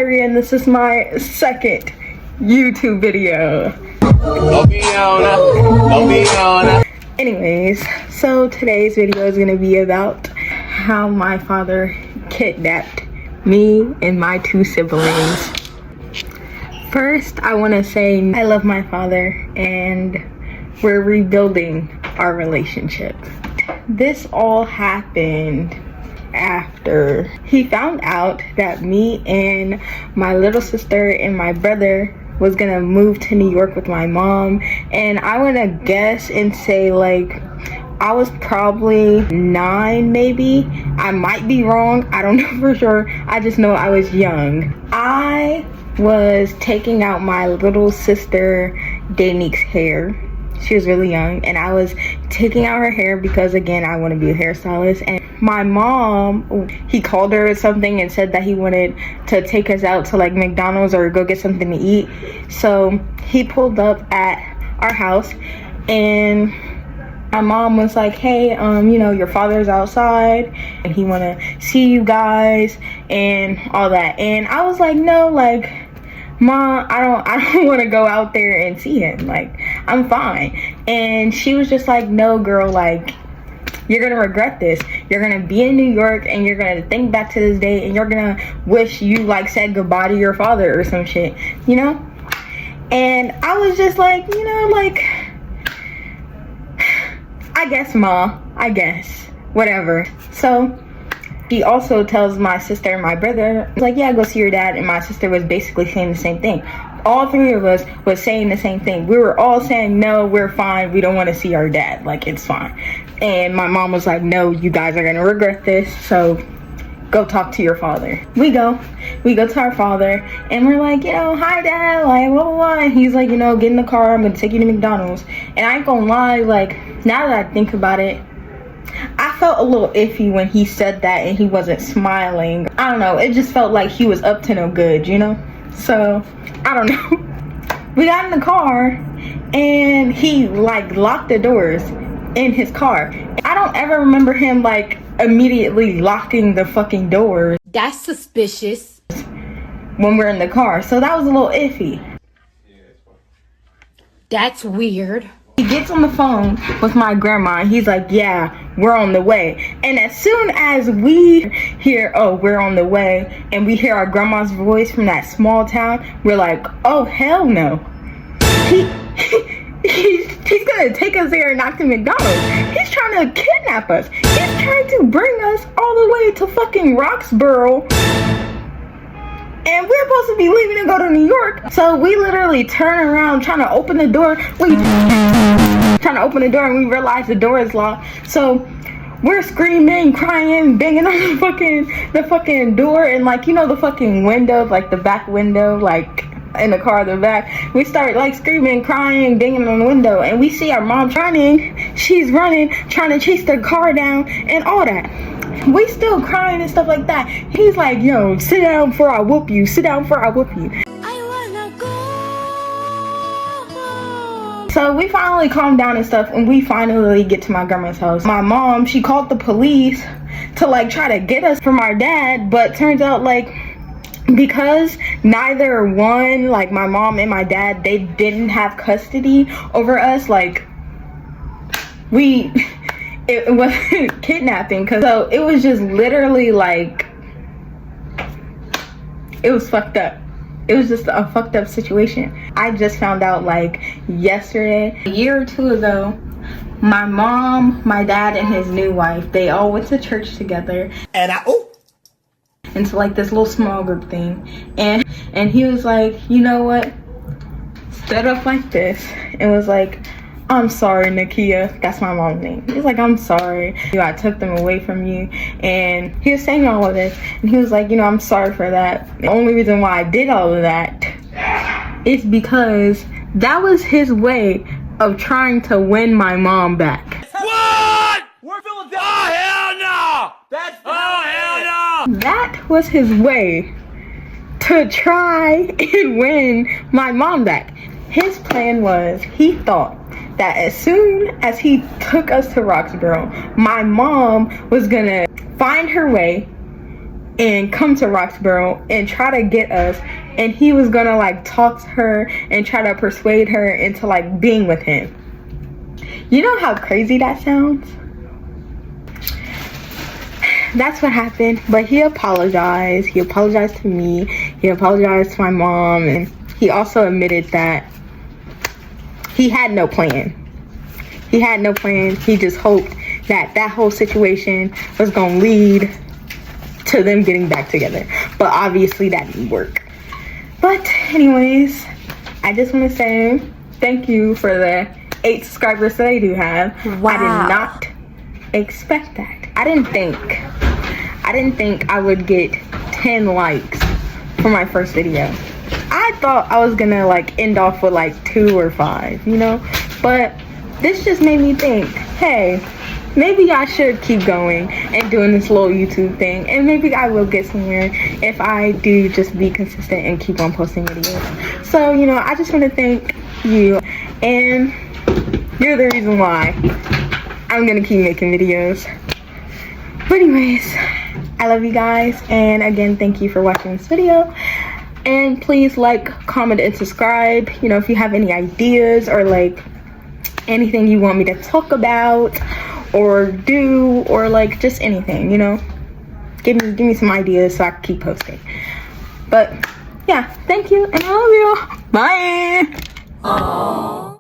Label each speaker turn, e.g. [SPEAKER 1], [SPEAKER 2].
[SPEAKER 1] Valerie, and this is my second YouTube video. Anyways, so today's video is gonna be about how my father kidnapped me and my two siblings. First, I want to say I love my father and we're rebuilding our relationship. This all happened after he found out that me and my little sister and my brother was gonna move to New York with my mom. And I want to guess and say like I was probably 9 maybe. I might be wrong, I don't know for sure. I just know I was young. I was taking out my little sister Danique's hair. She was really young, and I was taking out her hair because again I want to be a hairstylist. And my mom, he called her or something and said that he wanted to take us out to like McDonald's or go get something to eat. So he pulled up at our house and my mom was like, hey, you know, your father's outside and he want to see you guys and all that. And I was like, no, like, Mom, I don't want to go out there and see him. Like, I'm fine. And she was just like, no, girl, like, you're gonna regret this. You're gonna be in New York and you're gonna think back to this day and you're gonna wish you like said goodbye to your father or some shit, you know? And I was just like, you know, like, I guess, Ma, I guess, whatever. So he also tells my sister and my brother, like, yeah, go see your dad. And my sister was basically saying the same thing. All three of us was saying the same thing. We were all saying, no, we're fine. We don't want to see our dad. Like, it's fine. And my mom was like, no, you guys are going to regret this. So go talk to your father. We go to our father and we're like, you know, hi dad, like, blah, blah, blah. And he's like, you know, get in the car. I'm going to take you to McDonald's. And I ain't gonna lie, like, now that I think about it, I felt a little iffy when he said that and he wasn't smiling. I don't know, it just felt like he was up to no good, you know? So, I don't know. We got in the car and he like locked the doors in his car. I don't ever remember him like immediately locking the fucking doors.
[SPEAKER 2] That's suspicious.
[SPEAKER 1] When we're in the car, so that was a little iffy.
[SPEAKER 2] That's weird.
[SPEAKER 1] He gets on the phone with my grandma and he's like, yeah, we're on the way. And as soon as we hear, oh, we're on the way, and we hear our grandma's voice from that small town, we're like, oh, hell no. He's gonna take us there and not to McDonald's. He's trying to kidnap us. He's trying to bring us all the way to fucking Roxborough. And we're supposed to be leaving to go to New York. So we literally turn around trying to open the door. And we realize the door is locked. So we're screaming, crying, banging on the fucking door. And like, you know, the fucking window, like the back window, like in the car in the back. We start like screaming, crying, banging on the window. And we see our mom she's running, trying to chase the car down and all that. We still crying and stuff like that. He's like, yo, sit down before I whoop you. Sit down before I whoop you.
[SPEAKER 2] I wanna go.
[SPEAKER 1] So we finally calm down and stuff, and we finally get to my grandma's house. My mom, she called the police to like try to get us from our dad, but turns out like because neither one, like my mom and my dad, they didn't have custody over us, like it wasn't kidnapping, because so it was just literally like, it was fucked up. It was just a fucked up situation. I just found out like yesterday, a year or two ago, my mom, my dad, and his new wife, they all went to church together. And into like this little small group thing. And he was like, you know what? Stood up like this and was like, I'm sorry, Nakia. That's my mom's name. He's like, I'm sorry. You know, I took them away from you. And he was saying all of this. And he was like, you know, I'm sorry for that. The only reason why I did all of that is because that was his way of trying to win my mom back.
[SPEAKER 3] What? We're Philadelphia. Oh, hell no. That's hell no.
[SPEAKER 1] That was his way to try and win my mom back. His plan was, he thought that as soon as he took us to Roxborough, my mom was gonna find her way and come to Roxborough and try to get us, and he was gonna like talk to her and try to persuade her into like being with him. You know how crazy that sounds? That's what happened. But he apologized. He apologized to me. He apologized to my mom, and he also admitted that he had no plan. He had no plan. He just hoped that that whole situation was gonna lead to them getting back together. But obviously that didn't work. But anyways, I just want to say thank you for the 8 subscribers that I do have.
[SPEAKER 4] Wow.
[SPEAKER 1] I did not expect that. I didn't think I would get 10 likes for my first video. I thought I was gonna like end off with like 2 or 5, you know? But this just made me think, hey, maybe I should keep going and doing this little YouTube thing, and maybe I will get somewhere if I do just be consistent and keep on posting videos. So, you know, I just want to thank you, and you're the reason why I'm gonna keep making videos. But anyways, I love you guys, and again, thank you for watching this video. And please like, comment, and subscribe. You know, if you have any ideas or like anything you want me to talk about or do, or like just anything, you know, give me some ideas so I can keep posting. But yeah, thank you, and I love you. Bye.
[SPEAKER 4] Aww.